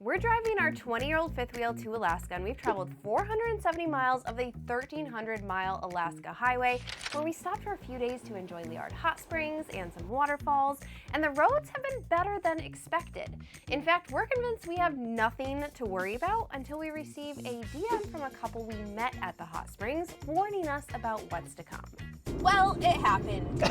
We're driving our 20-year-old fifth wheel to Alaska, and we've traveled 470 miles of the 1,300-mile Alaska highway, where we stopped for a few days to enjoy Liard hot springs and some waterfalls, and the roads have been better than expected. In fact, we're convinced we have nothing to worry about until we receive a DM from a couple we met at the hot springs, warning us about what's to come. Well, it happened.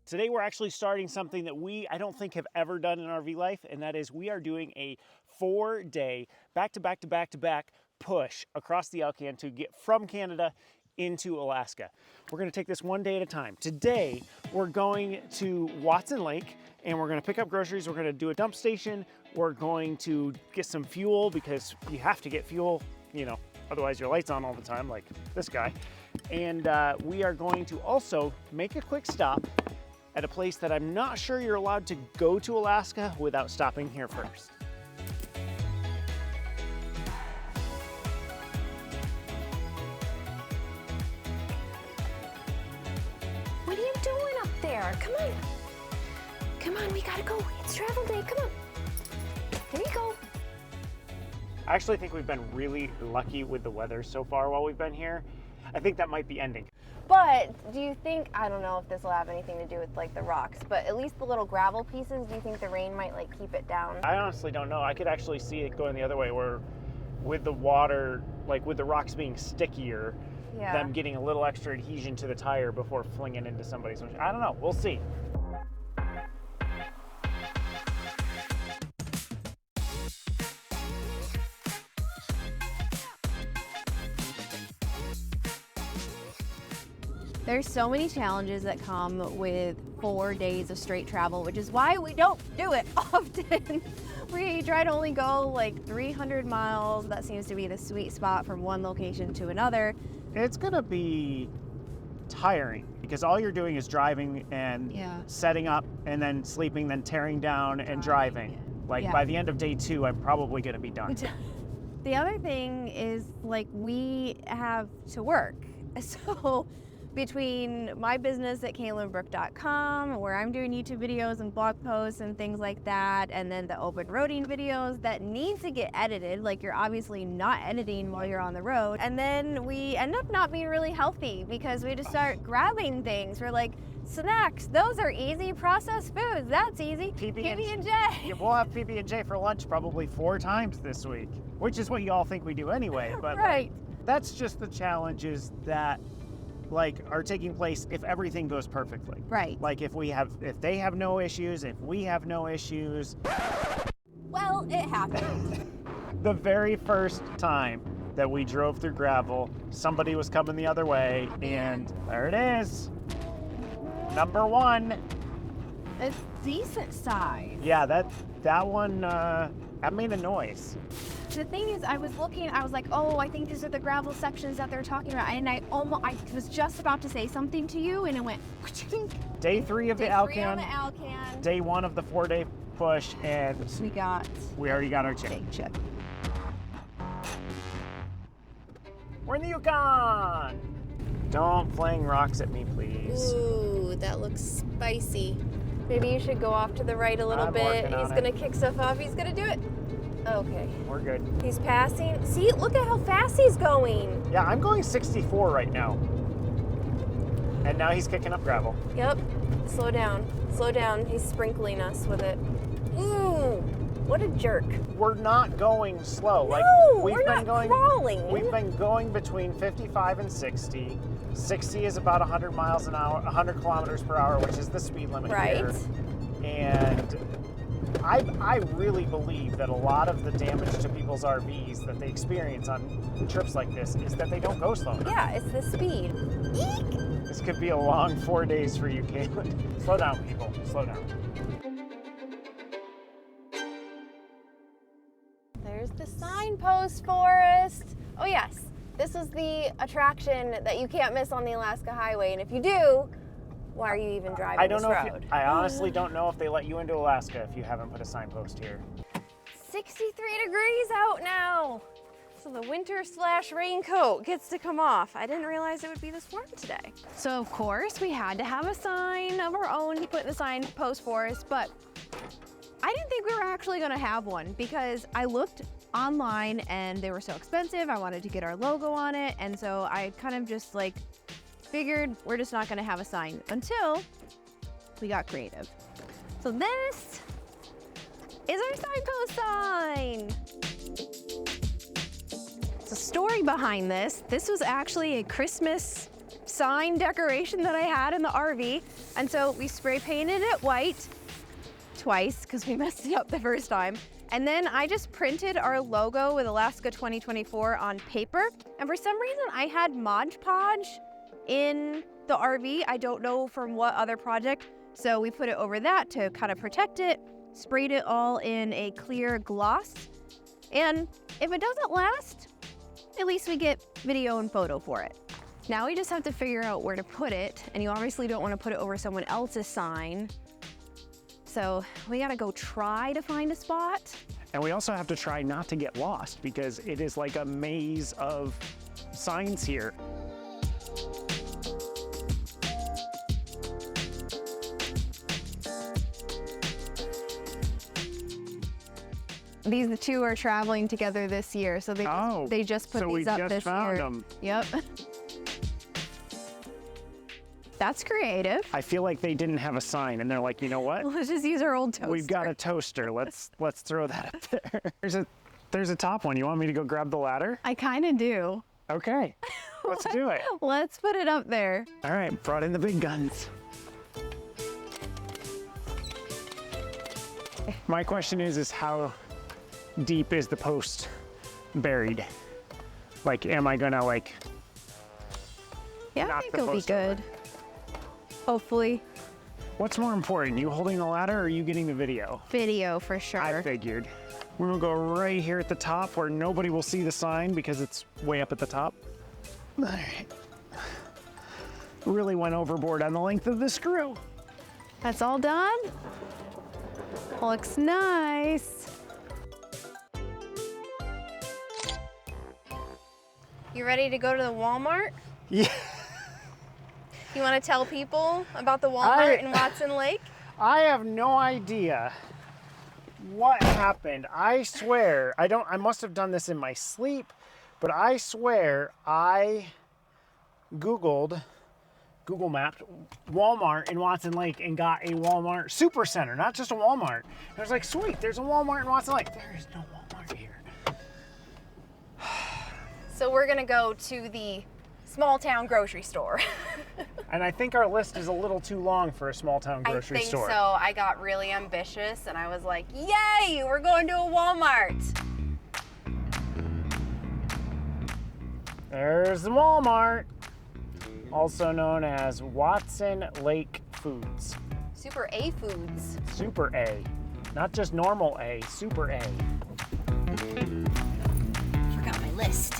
Today we're actually starting something that I don't think have ever done in RV life, and that is we are doing a 4-day back-to-back push across the Alcan to get from Canada into Alaska. We're going to take this one day at a time. Today we're going to Watson Lake and we're going to pick up groceries. We're going to do a dump station. We're going to get some fuel because you have to get fuel, otherwise your light's on all the time like this guy. And we are going to also make a quick stop at a place that I'm not sure you're allowed to go to Alaska without stopping here first. What are you doing up there? Come on. Come on, we gotta go. It's travel day, come on. There you go. I actually think we've been really lucky with the weather so far while we've been here. I think that might be ending. But do you think, I don't know if this will have anything to do with like the rocks, but at least the little gravel pieces, do you think the rain might like keep it down? I honestly don't know. I could actually see it going the other way where with the water, like with the rocks being stickier, them getting a little extra adhesion to the tire before flinging into somebody's windshield. I don't know, we'll see. There's so many challenges that come with 4 days of straight travel, which is why we don't do it often. We try to only go like 300 miles. That seems to be the sweet spot from one location to another. It's gonna be tiring because all you're doing is driving and setting up and then sleeping, then tearing down and driving. By the end of day 2, I'm probably gonna be done. The other thing is like we have to work. So between my business at kalynbrook.com, where I'm doing YouTube videos and blog posts and things like that, and then the open roading videos that need to get edited, like you're obviously not editing while you're on the road, and then we end up not being really healthy because we just start grabbing things. We're like, snacks, those are easy. Processed foods, that's easy. PB&J. Yeah, we'll have PB&J for lunch probably 4 times this week, which is what you all think we do anyway. But right. That's just the challenges that are taking place if everything goes perfectly. Right. Like if they have no issues, if we have no issues. Well, it happened. The very first time that we drove through gravel, somebody was coming the other way, and there it is. Number 1. It's decent size. Yeah, that one, that made a noise. The thing is, I was looking, I was like, oh, I think these are the gravel sections that they're talking about. And I was just about to say something to you, and it went. Day 3 of the Alcan. Alcan. Day 1 of the 4-day push, and we already got our check. We're in the Yukon. Don't fling rocks at me, please. Ooh, that looks spicy. Maybe you should go off to the right a little bit. He's gonna kick stuff off. He's gonna do it. Okay. We're good. He's passing. See, look at how fast he's going. Yeah, I'm going 64 right now. And now he's kicking up gravel. Yep. Slow down. Slow down. He's sprinkling us with it. Ooh, what a jerk. We're not going slow. No, we're not crawling. We've been going between 55 and 60. 60 is about 100 miles an hour, 100 kilometers per hour, which is the speed limit here. And I really believe that a lot of the damage to people's RVs that they experience on trips like this is that they don't go slow enough. Yeah, it's the speed. Eek! This could be a long 4 days for you, Kalyn. Slow down, people. Slow down. There's the signpost forest. Oh yes, this is the attraction that you can't miss on the Alaska Highway, and if you do, why are you even driving this road? I honestly don't know if they let you into Alaska if you haven't put a signpost here. 63 degrees out now. So the winter / raincoat gets to come off. I didn't realize it would be this warm today. So of course we had to have a sign of our own to put in the signpost for us, but I didn't think we were actually gonna have one because I looked online and they were so expensive. I wanted to get our logo on it. And so I kind of just like figured we're just not gonna have a sign until we got creative. So this is our signpost sign. The story behind this was actually a Christmas sign decoration that I had in the RV. And so we spray painted it white twice because we messed it up the first time. And then I just printed our logo with Alaska 2024 on paper. And for some reason I had Mod Podge in the RV. I don't know from what other project. So we put it over that to kind of protect it, sprayed it all in a clear gloss. And if it doesn't last, at least we get video and photo for it. Now we just have to figure out where to put it. And you obviously don't want to put it over someone else's sign. So we gotta go try to find a spot. And we also have to try not to get lost because it is like a maze of signs here. These two are traveling together this year, so they just put these up this year. So we just found them. Yep. That's creative. I feel like they didn't have a sign, and they're like, you know what? Let's just use our old toaster. We've got a toaster. Let's throw that up there. There's a top one. You want me to go grab the ladder? I kind of do. Okay, let's do it. Let's put it up there. All right, brought in the big guns. My question is how deep is the post buried? Like, am I gonna like? Yeah, I think it'll be good. Hopefully. What's more important, you holding the ladder or you getting the video? Video for sure. I figured. We're gonna go right here at the top where nobody will see the sign because it's way up at the top. All right. Really went overboard on the length of the screw. That's all done. Looks nice. You ready to go to the Walmart? Yeah. You want to tell people about the Walmart in Watson Lake? I have no idea what happened. I swear, I must have done this in my sleep, but I swear I Google mapped Walmart in Watson Lake and got a Walmart super center, not just a Walmart. And I was like, sweet, there's a Walmart in Watson Lake. There is no Walmart here. So we're gonna go to the small town grocery store. And I think our list is a little too long for a small town grocery store. I think so. I got really ambitious and I was like, yay, we're going to a Walmart. There's the Walmart, also known as Watson Lake Foods. Super A Foods. Super A. Not just normal A, Super A. Forgot my list.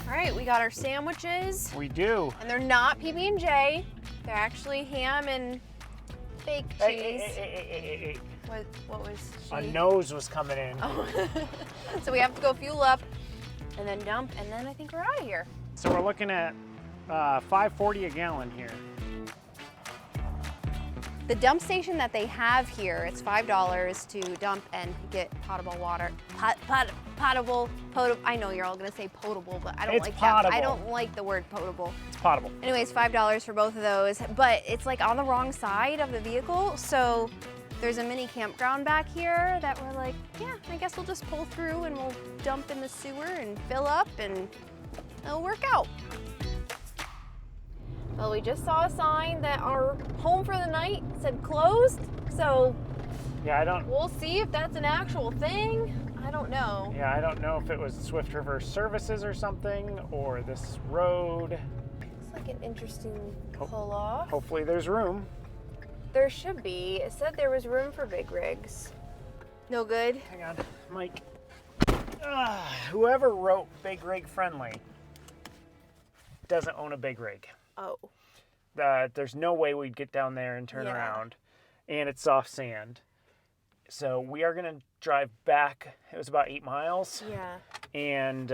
All right, we got our sandwiches. We do. And they're not PB&J. They're actually ham and fake cheese. Hey. What was she? A nose was coming in. Oh. So we have to go fuel up and then dump, and then I think we're out of here. So we're looking at $5.40 a gallon here. The dump station that they have here, it's $5 to dump and get potable water. Potable. I know you're all gonna say potable, but I don't like that. I don't like the word potable. It's potable. Anyways, $5 for both of those, but it's like on the wrong side of the vehicle, so there's a mini campground back here that we're like, yeah, I guess we'll just pull through and we'll dump in the sewer and fill up and it'll work out. Well, we just saw a sign that our home for the night said closed, so yeah, we'll see if that's an actual thing. I don't know. Yeah, I don't know if it was Swift River Services or something, or this road. Looks like an interesting pull-off. Hopefully there's room. There should be. It said there was room for big rigs. No good? Hang on, Mike. Whoever wrote big rig friendly doesn't own a big rig. Oh. There's no way we'd get down there and turn around. And it's soft sand. So we are gonna drive back. It was about 8 miles. Yeah. And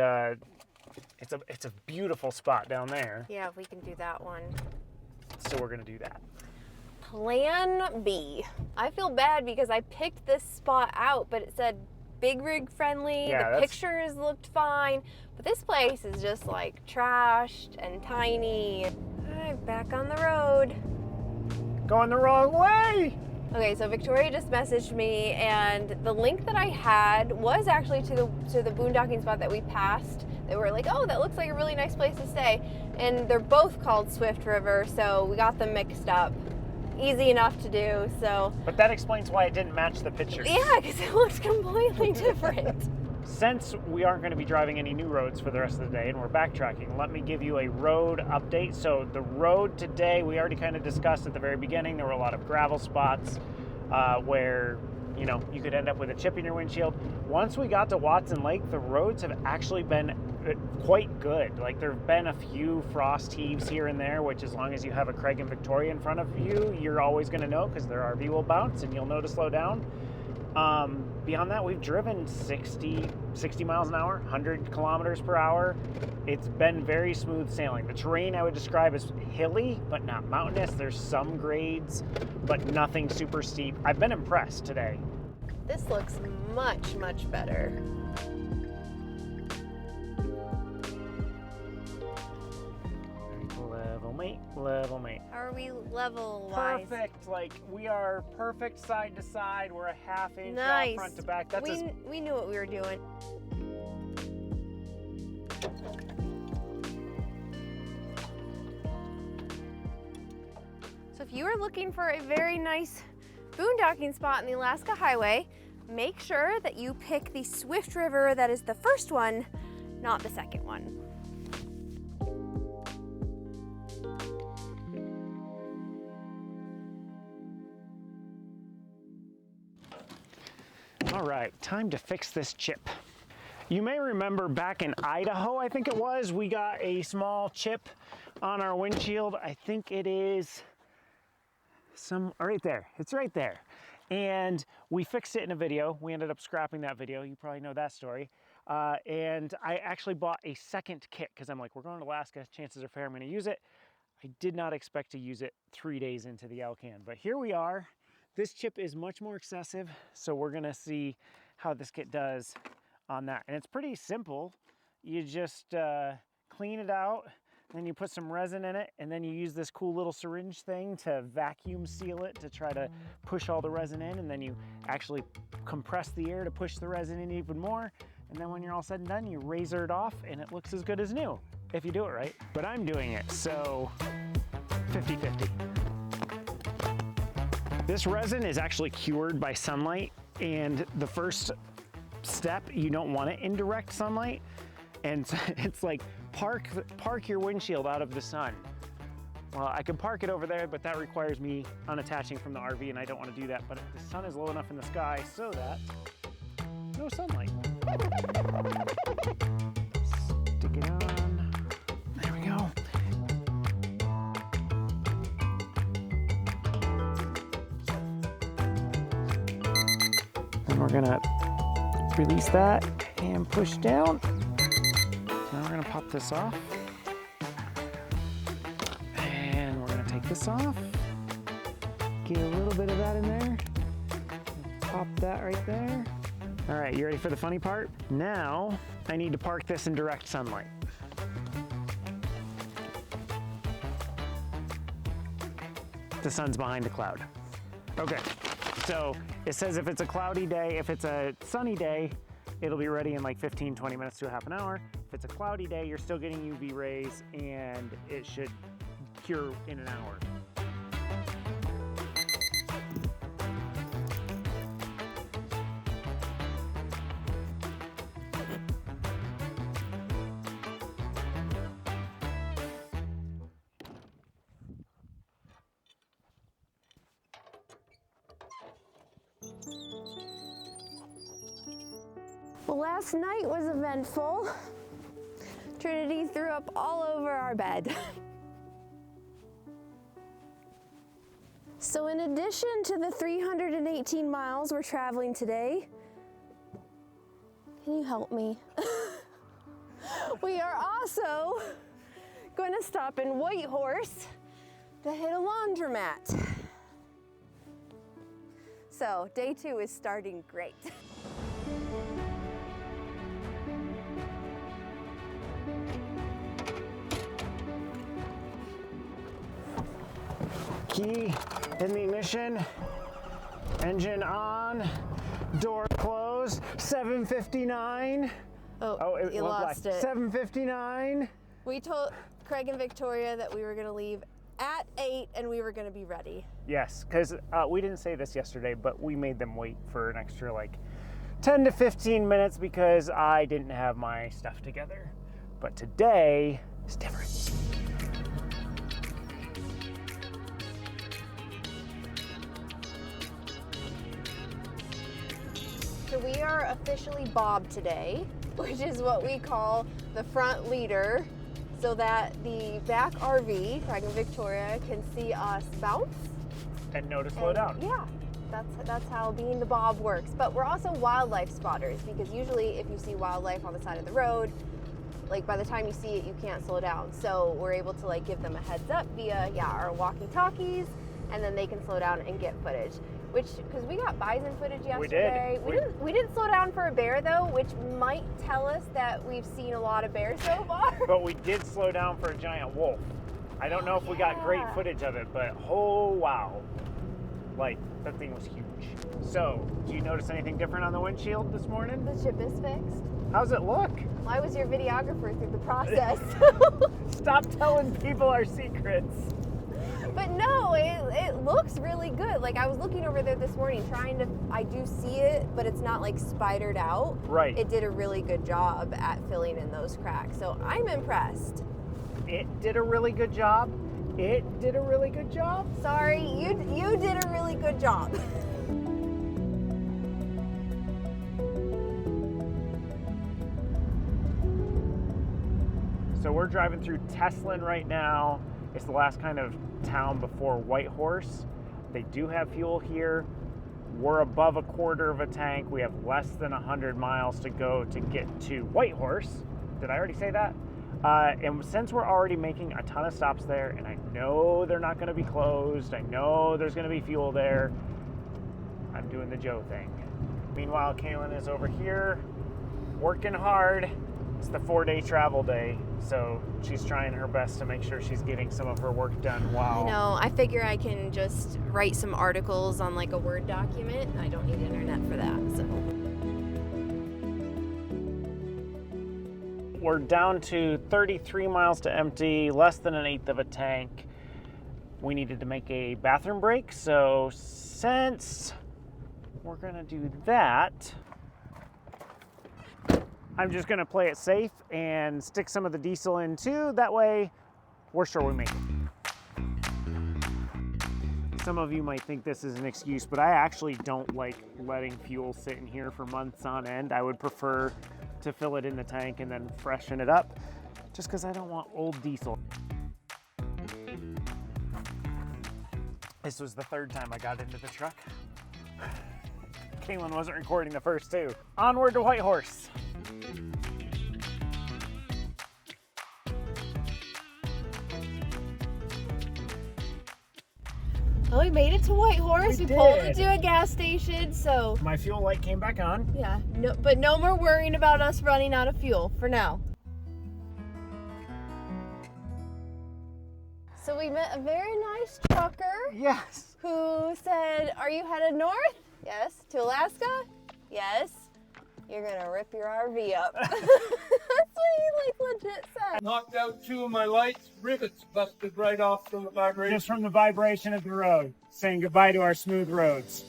it's a beautiful spot down there. Yeah, if we can do that one. So we're gonna do that. plan B. I feel bad because I picked this spot out, but it said big rig friendly. Yeah, the pictures looked fine, but this place is just like trashed and tiny. All right, back on the road. Going the wrong way. Okay, so Victoria just messaged me, and the link that I had was actually to the boondocking spot that we passed. They were like, oh, that looks like a really nice place to stay. And they're both called Swift River, so we got them mixed up. Easy enough to do, so. But that explains why it didn't match the pictures. Yeah, because it looks completely different. Since we aren't going to be driving any new roads for the rest of the day and we're backtracking, let me give you a road update. So the road today, we already kind of discussed at the very beginning, there were a lot of gravel spots where, you know, you could end up with a chip in your windshield. Once we got to Watson Lake, the roads have actually been quite good. Like, there have been a few frost heaves here and there, which as long as you have a Craig and Victoria in front of you, you're always going to know because their RV will bounce and you'll know to slow down. Beyond that, we've driven 60 miles an hour, 100 kilometers per hour. It's been very smooth sailing. The terrain I would describe as hilly, but not mountainous. There's some grades, but nothing super steep. I've been impressed today. This looks much, much better. Level mate. How are we level-wise? Perfect. Like, we are perfect side to side. We're a half inch Nice. off front to back. That's we knew what we were doing. So if you are looking for a very nice boondocking spot in the Alaska Highway, make sure that you pick the Swift River that is the first one, not the second one. All right, time to fix this chip. You may remember back in Idaho, I think it was, we got a small chip on our windshield. I think it is right there. It's right there. And we fixed it in a video. We ended up scrapping that video. You probably know that story. And I actually bought a second kit because I'm like, we're going to Alaska. Chances are fair I'm going to use it. I did not expect to use it 3 days into the Alcan, but here we are. This chip is much more excessive, so we're gonna see how this kit does on that. And it's pretty simple. You just clean it out, then you put some resin in it, and then you use this cool little syringe thing to vacuum seal it to try to push all the resin in, and then you actually compress the air to push the resin in even more. And then when you're all said and done, you razor it off, and it looks as good as new, if you do it right. But I'm doing it, so 50-50. This resin is actually cured by sunlight, and the first step, you don't want it in direct sunlight. And it's like, park your windshield out of the sun. Well, I can park it over there, but that requires me unattaching from the RV, and I don't want to do that. But the sun is low enough in the sky so that no sunlight. Stick it on. There we go. And we're gonna release that and push down. So now we're gonna pop this off. And we're gonna take this off. Get a little bit of that in there. Pop that right there. All right, you ready for the funny part? Now, I need to park this in direct sunlight. The sun's behind a cloud. Okay, so it says if it's a cloudy day, if it's a sunny day, it'll be ready in like 15, 20 minutes to a half an hour. If it's a cloudy day, you're still getting UV rays and it should cure in an hour. Well, last night was eventful. Trinity threw up all over our bed. So in addition to the 318 miles we're traveling today, can you help me? We are also going to stop in Whitehorse to hit a laundromat. So day 2 is starting great. Key in the ignition, engine on, door closed, 7:59. Oh, it you went black. lost it. 7:59. We told Craig and Victoria that we were gonna leave at 8 and we were gonna be ready. Yes, because we didn't say this yesterday, but we made them wait for an extra like 10 to 15 minutes because I didn't have my stuff together. But today is different. So we are officially Bob today, which is what we call the front leader, so that the back RV, Craig and Victoria, can see us bounce. And know to slow down. Yeah, that's how being the Bob works. But we're also wildlife spotters, because usually if you see wildlife on the side of the road, like by the time you see it, you can't slow down. So we're able to like give them a heads up via our walkie-talkies, and then they can slow down and get footage. Which, because we got bison footage yesterday. We didn't slow down for a bear though, which might tell us that we've seen a lot of bears so far. But we did slow down for a giant wolf. I don't know if we got great footage of it, but oh wow. Like, that thing was huge. So, do you notice anything different on the windshield this morning? The chip is fixed. How's it look? Well, I was your videographer through the process. Stop telling people our secrets. But no, it looks really good. Like I was looking over there this morning I do see it, but it's not like spidered out. Right. It did a really good job at filling in those cracks. So I'm impressed. It did a really good job. It did a really good job. Sorry, you did a really good job. So we're driving through Teslin right now. It's the last kind of town before Whitehorse. They do have fuel here. We're above a quarter of a tank. We have less than 100 miles to go to get to Whitehorse. Did I already say that? And since we're already making a ton of stops there, and I know they're not gonna be closed, I know there's gonna be fuel there, I'm doing the Joe thing. Meanwhile, Kalyn is over here working hard. It's the 4-day travel day, so she's trying her best to make sure she's getting some of her work done. Wow. I know. I figure I can just write some articles on like a Word document. I don't need internet for that, so. We're down to 33 miles to empty, less than 1/8 of a tank. We needed to make a bathroom break, so since we're gonna do that, I'm just gonna play it safe and stick some of the diesel in too. That way, we're sure we make it. Some of you might think this is an excuse, but I actually don't like letting fuel sit in here for months on end. I would prefer to fill it in the tank and then freshen it up, just because I don't want old diesel. This was the 3rd time I got into the truck. Kalyn wasn't recording the first 2. Onward to Whitehorse. Well, we made it to Whitehorse. We pulled into a gas station, so. My fuel light came back on. Yeah, but no more worrying about us running out of fuel for now. So we met a very nice trucker. Yes. Who said, "Are you headed north?" Yes. To Alaska? Yes. You're gonna rip your RV up. That's what he like legit said. Knocked out 2 of my lights, rivets busted right off from the vibration. Just from the vibration of the road, saying goodbye to our smooth roads.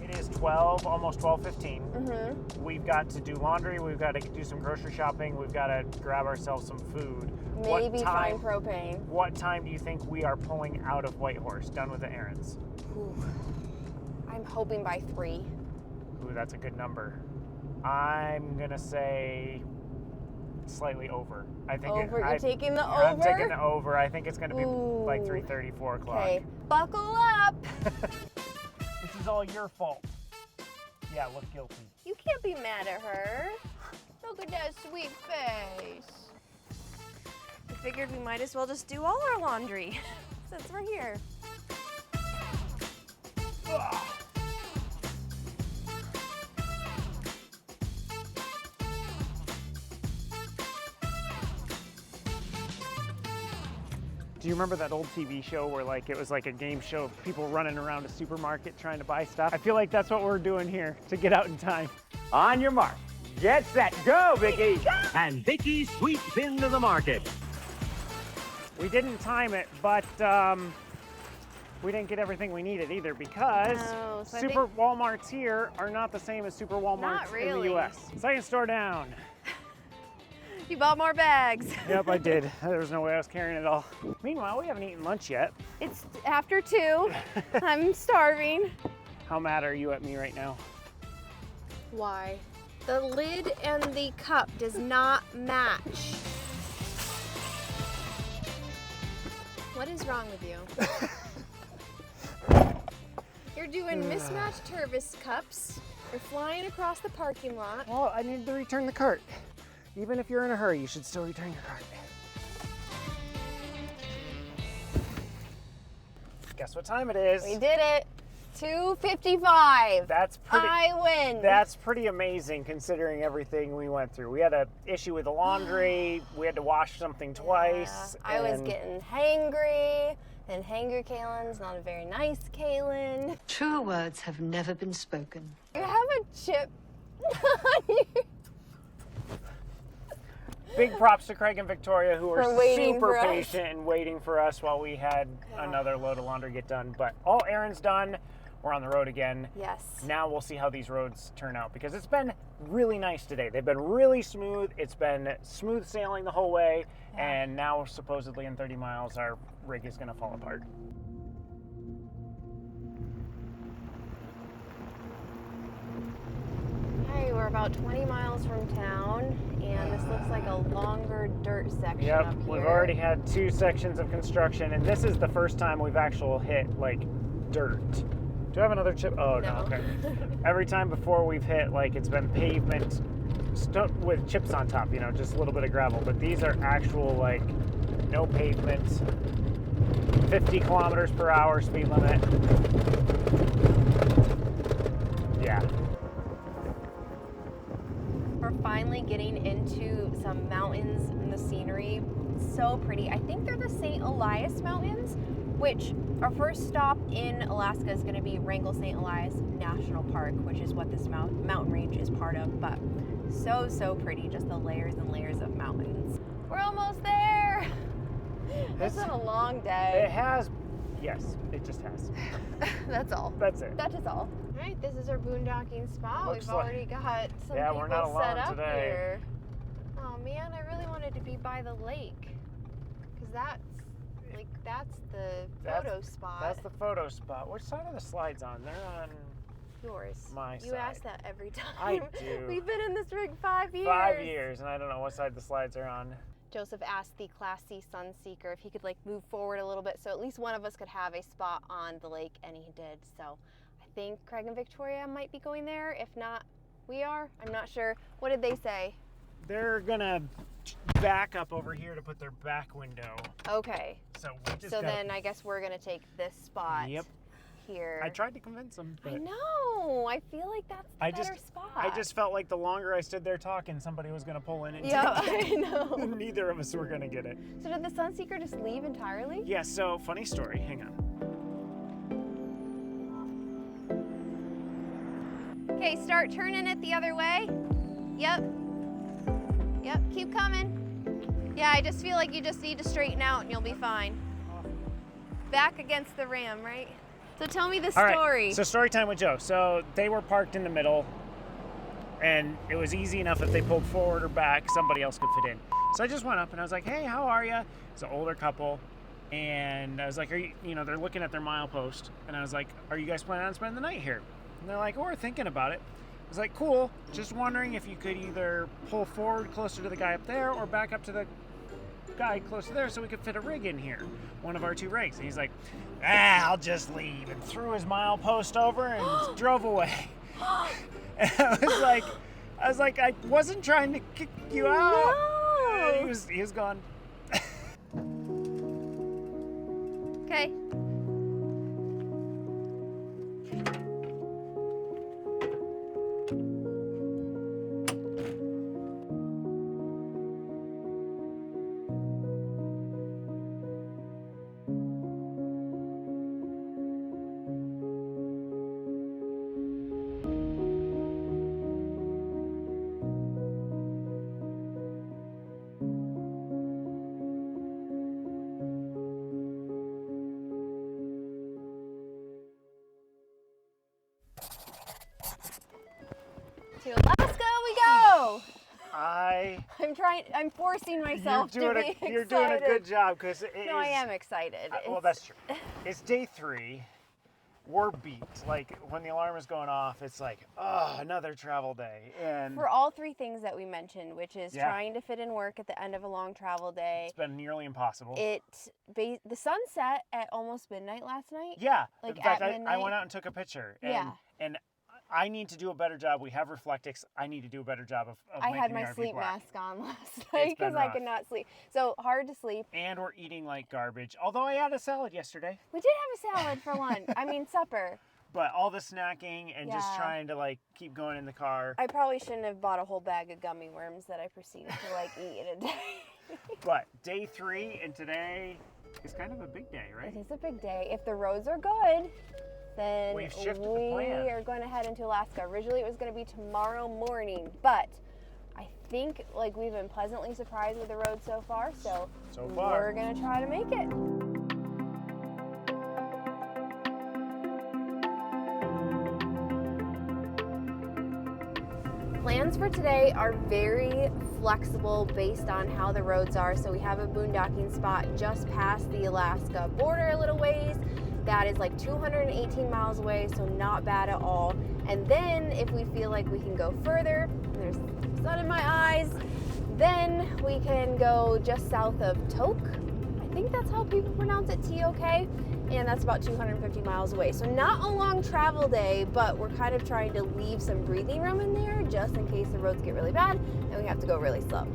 It is 12, almost 12:15. We've got to do laundry, we've got to do some grocery shopping, we've got to grab ourselves some food. Maybe find propane. What time do you think we are pulling out of Whitehorse, done with the errands? Ooh. I'm hoping by 3. Ooh, that's a good number. I'm gonna say slightly over. I think Over? You're taking the over? I'm taking the over. I think it's gonna be like 3:30, 4 o'clock. Okay, buckle up. This is all your fault. Yeah, look guilty. You can't be mad at her. Look at that sweet face. figured we might as well just do all our laundry since we're here. Do you remember that old TV show where like it was like a game show of people running around a supermarket trying to buy stuff? I feel like that's what we're doing here to get out in time. On your mark, get set, go, Vicky! And Vicky sweeps into the market. We didn't time it, but we didn't get everything we needed either because so Super Walmarts here are not the same as Super Walmarts in the US. Second store down. You bought more bags. Yep, I did. There was no way I was carrying it all. Meanwhile, we haven't eaten lunch yet. It's after 2. I'm starving. How mad are you at me right now? Why? The lid and the cup does not match. What is wrong with you? You're doing mismatched Tervis cups. You're flying across the parking lot. Well, I need to return the cart. Even if you're in a hurry, you should still return your cart. Guess what time it is? We did it. 2:55. That's pretty. I win. That's pretty amazing considering everything we went through. We had an issue with the laundry. We had to wash something twice. I was and- getting hangry. And hangry Kalyn's not a very nice Kalyn. Truer words have never been spoken. You have a chip on you. Big props to Craig and Victoria, who were waiting super for us. patient and waiting for us while we had another load of laundry get done. But all errands done. We're on the road again. Yes. Now we'll see how these roads turn out because it's been really nice today. They've been really smooth. It's been smooth sailing the whole way. And now supposedly in 30 miles, our rig is going to fall apart. Hey, we're about 20 miles from town, and this looks like a longer dirt section Yep, up here. we've already had 2 sections of construction, and this is the first time we've actually hit like dirt. Do I have another chip? Oh no, No. okay. Every time before we've hit, like it's been pavement with chips on top, you know, just a little bit of gravel. But these are actual like no pavement, 50 kilometers per hour speed limit. Yeah. We're finally getting into some mountains and the scenery. So pretty. I think they're the St. Elias Mountains, which our first stop in Alaska is going to be Wrangell St. Elias National Park, which is what this mountain range is part of. But so pretty, just the layers and layers of mountains. We're almost there. It's been a long day. It has. Yes, it just has. That's all. That's it. That is all. All right, this is our boondocking spot. Looks We've like- already got some Yeah, people we're not alone set up today. here. Oh man, I really wanted to be by the lake, cause that's the photo spot. That's the photo spot. Which side are the slides on? They're on yours. my You side. ask that every time. I do. We've been in this rig 5 years. 5 years, and I don't know what side the slides are on. Joseph asked the Class C Sunseeker if he could like move forward a little bit so at least one of us could have a spot on the lake, and he did. So I think Craig and Victoria might be going there. If not, we are. I'm not sure. What did they say? They're gonna back up over here to put their back window. Okay. So we just So gotta- then I guess we're gonna take this spot Yep. here. I tried to convince them, I but know. I feel like that's the better spot. I just felt like the longer I stood there talking, somebody was gonna pull in and Yeah, take it. I know. Neither of us were gonna get it. So did the Sunseeker just leave entirely? Yeah, so funny story, hang on. Okay, start turning it the other way. Yep. Yep, keep coming. Yeah, I just feel like you just need to straighten out and you'll be fine. Back against the ram, right? So tell me the All right, story. so story time with Joe. So they were parked in the middle, and it was easy enough if they pulled forward or back, somebody else could fit in. So I just went up and I was like, hey, how are you? It's an older couple. And I was like, are you, they're looking at their milepost. And I was like, are you guys planning on spending the night here? And they're like, oh, we're thinking about it. I was like, cool. Just wondering if you could either pull forward closer to the guy up there or back up to the guy closer there so we could fit a rig in here. One of our 2 rigs. And he's like, I'll just leave. And threw his milepost over and drove away. And I was like, I wasn't trying to kick you out. No. And he was gone. Okay. To Alaska we go! I'm forcing myself to be excited. You're doing a good job because it is. No, I am excited. Well, that's true. It's day 3. We're beat. Like when the alarm is going off, it's like, oh, another travel day. And for all 3 things that we mentioned, which is trying to fit in work at the end of a long travel day. It's been nearly impossible. The sun set at almost midnight last night. Yeah. Like in fact, at midnight. I went out and took a picture. And I need to do a better job. We have Reflectix. I need to do a better job of I making had the my RV sleep black. mask on last night because I could not sleep. So hard to sleep. And we're eating like garbage. Although I had a salad yesterday. We did have a salad for lunch. I mean, supper. But all the snacking and just trying to like keep going in the car. I probably shouldn't have bought a whole bag of gummy worms that I proceeded to like eat in a day. But day 3 and today is kind of a big day, right? It is a big day. If the roads are good, then We've shifted the we plan. are going to head into Alaska. Originally it was going to be tomorrow morning, but I think like we've been pleasantly surprised with the road so far, so far we're going to try to make it. Plans for today are very flexible based on how the roads are. So we have a boondocking spot just past the Alaska border a little ways. That is like 218 miles away, so not bad at all. And then if we feel like we can go further, there's sun in my eyes, then we can go just south of Tok. I think that's how people pronounce it, T-O-K. And that's about 250 miles away. So not a long travel day, but we're kind of trying to leave some breathing room in there just in case the roads get really bad and we have to go really slow.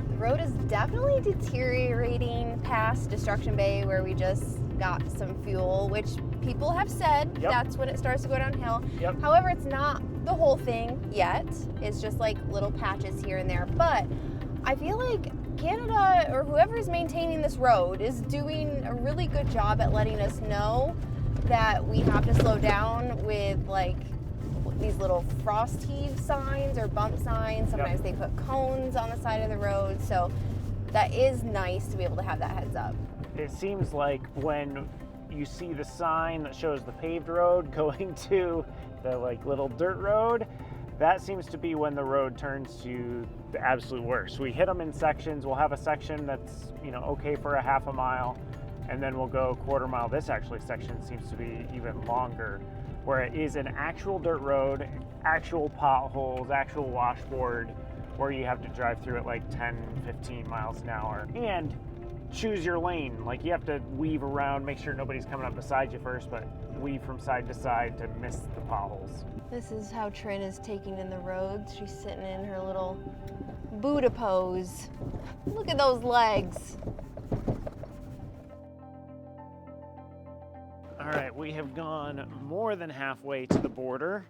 The road is definitely deteriorating past Destruction Bay where we just got some fuel, which people have said that's when it starts to go downhill. However, it's not the whole thing yet. It's just like little patches here and there. But I feel like Canada or whoever is maintaining this road is doing a really good job at letting us know that we have to slow down with like these little frost heave signs or bump signs. Sometimes they put cones on the side of the road. So that is nice to be able to have that heads up. It seems like when you see the sign that shows the paved road going to the like little dirt road, that seems to be when the road turns to the absolute worst. We hit them in sections. We'll have a section that's, you know, okay for a half a mile, and then we'll go a quarter mile. This actually section seems to be even longer, where it is an actual dirt road, actual potholes, actual washboard, where you have to drive through it like 10, 15 miles an hour. And choose your lane. Like you have to weave around, make sure nobody's coming up beside you first, but weave from side to side to miss the potholes. This is how Trin is taking in the roads. She's sitting in her little Buddha pose. Look at those legs. All right, we have gone more than halfway to the border.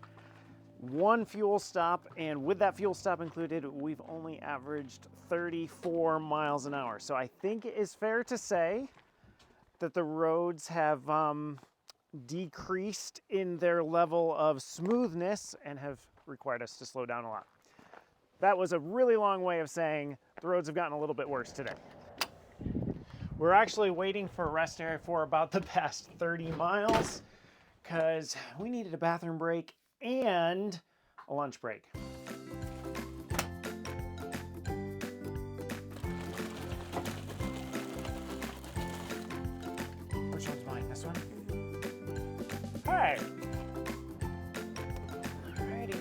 One fuel stop, and with that fuel stop included, we've only averaged 34 miles an hour. So I think it is fair to say that the roads have decreased in their level of smoothness and have required us to slow down a lot. That was a really long way of saying the roads have gotten a little bit worse today. We're actually waiting for a rest area for about the past 30 miles because we needed a bathroom break and a lunch break. Which one's mine? This one? Hey! Alrighty.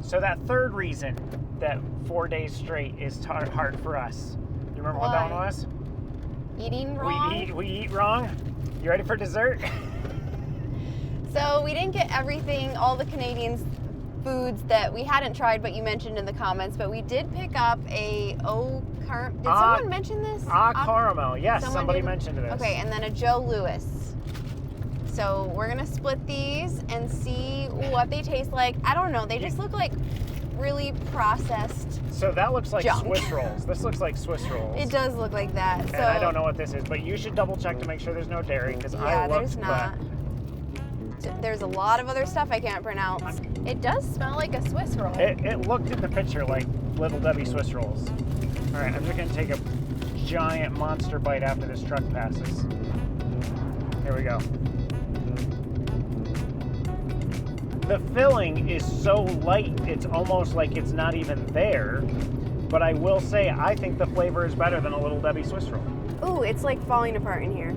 So that third reason that 4 days straight is hard for us. You remember what that one was? Eating wrong? We eat wrong. You ready for dessert? So we didn't get everything all the Canadians foods that we hadn't tried, but you mentioned in the comments. But we did pick up a did someone mention this? Caramel. Yes, somebody did? mentioned this. Okay, and then a Joe Louis. So we're gonna split these and see what they taste like. I don't know. They just look like really processed. So that looks like junk. Swiss rolls. This looks like Swiss rolls. It does look like that. And So I don't know what this is, but you should double check to make sure there's no dairy because yeah, I there's looked, not. There's a lot of other stuff I can't pronounce. It does smell like a Swiss roll. It looked in the picture like Little Debbie Swiss rolls. All right, I'm just gonna take a giant monster bite after this truck passes. Here we go. The filling is so light, it's almost like it's not even there. But I will say, I think the flavor is better than a Little Debbie Swiss roll. Ooh, it's like falling apart in here.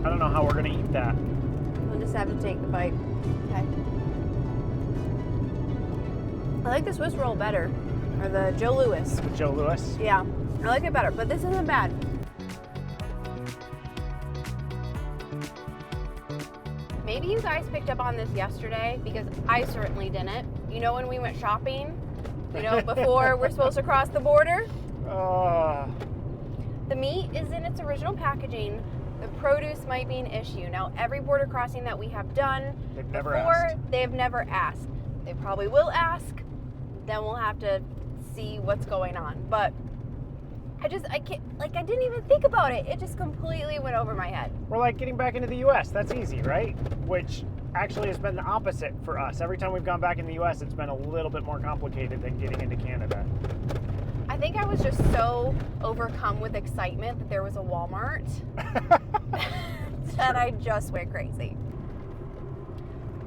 I don't know how we're gonna eat that. We'll just have to take the bite. Okay. I like the Swiss roll better, or the Joe Louis. Joe Louis. Yeah, I like it better, but this isn't bad. Maybe you guys picked up on this yesterday because I certainly didn't. You know when we went shopping, you know, before we're supposed to cross the border? The meat is in its original packaging. The produce might be an issue. Now, every border crossing that we have done they've never asked. They probably will ask. Then we'll have to see what's going on. But I didn't even think about it. It just completely went over my head. We're like getting back into the U.S. That's easy, right? Which actually has been the opposite for us. Every time we've gone back in the U.S., it's been a little bit more complicated than getting into Canada. I think I was just so overcome with excitement that there was a Walmart that I just went crazy.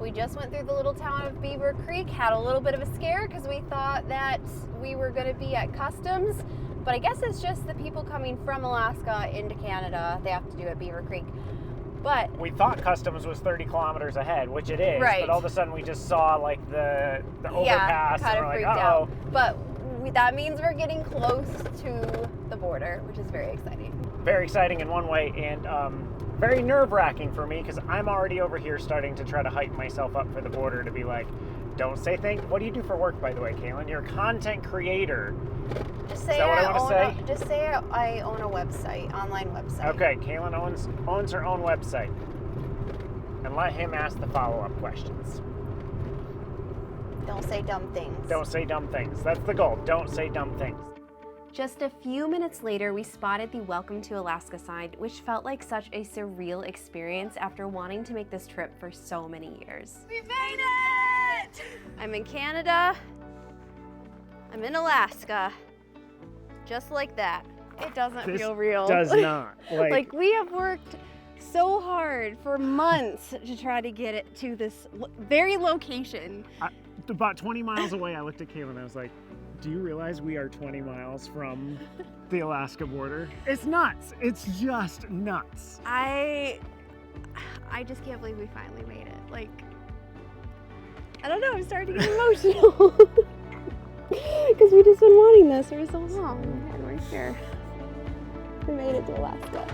We just went through the little town of Beaver Creek, had a little bit of a scare because we thought that we were going to be at customs, but I guess it's just the people coming from Alaska into Canada, they have to do at Beaver Creek. But we thought customs was 30 kilometers ahead, which it is, right. But all of a sudden we just saw like the overpass kind and of we're freaked like, out. But that means we're getting close to the border, which is very exciting. Very exciting in one way, and very nerve-wracking for me because I'm already over here starting to try to hype myself up for the border to be like, don't say things. What do you do for work, by the way, Kalyn? You're a content creator. Just say I own a website, online website. Okay, Kalyn owns her own website. And let him ask the follow-up questions. Don't say dumb things. Don't say dumb things. That's the goal. Don't say dumb things. Just a few minutes later, we spotted the Welcome to Alaska sign, which felt like such a surreal experience after wanting to make this trip for so many years. We made it! I'm in Canada. I'm in Alaska. Just like that. It doesn't feel real. Does not. Like we have worked so hard for months to try to get it to this very location. About 20 miles away, I looked at Kalyn and I was like, do you realize we are 20 miles from the Alaska border? It's nuts. It's just nuts. I just can't believe we finally made it. Like, I don't know, I'm starting to get emotional. Because we've just been wanting this for so long, and we're here. We made it to Alaska.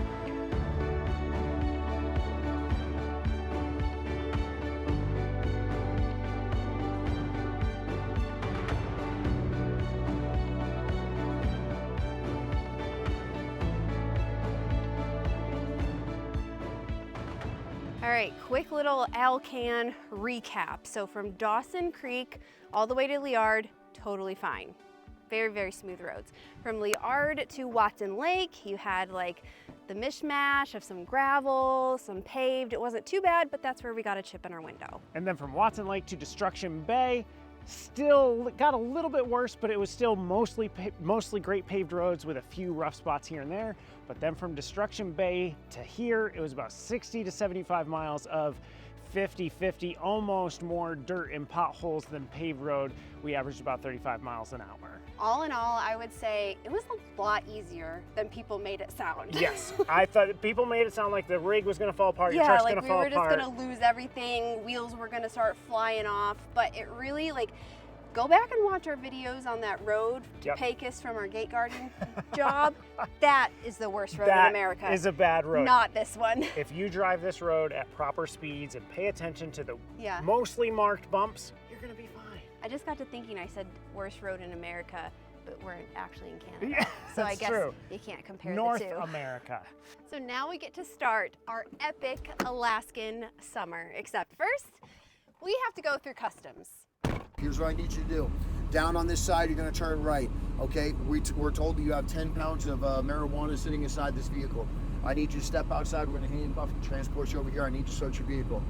All right, quick little Alcan recap. So from Dawson Creek all the way to Liard, totally fine. Very, very smooth roads. From Liard to Watson Lake, you had like the mishmash of some gravel, some paved. It wasn't too bad, but that's where we got a chip in our window. And then from Watson Lake to Destruction Bay, still got a little bit worse, but it was still mostly great paved roads with a few rough spots here and there. But then from Destruction Bay to here, it was about 60 to 75 miles of 50-50, almost more dirt and potholes than paved road. We averaged about 35 miles an hour. All in all, I would say it was a lot easier than people made it sound. Yes, I thought people made it sound like the rig was gonna fall apart, your truck's gonna fall apart. Yeah, like we were just gonna lose everything, wheels were gonna start flying off, but it really, like, Go back and watch our videos on that road to Yep. Pecos from our gate garden job. That is the worst road That in America. is a bad road. Not this one. If you drive this road at proper speeds and pay attention to the Yeah. mostly marked bumps, you're gonna be fine. I just got to thinking, I said worst road in America, but we're actually in Canada. Yeah, so I that's guess true. you can't compare North the two. America. So now we get to start our epic Alaskan summer. Except first, we have to go through customs. Here's what I need you to do. Down on this side, you're gonna turn right, okay? We're told that you have 10 pounds of marijuana sitting inside this vehicle. I need you to step outside. We're gonna handcuff and transport you over here. I need you to search your vehicle.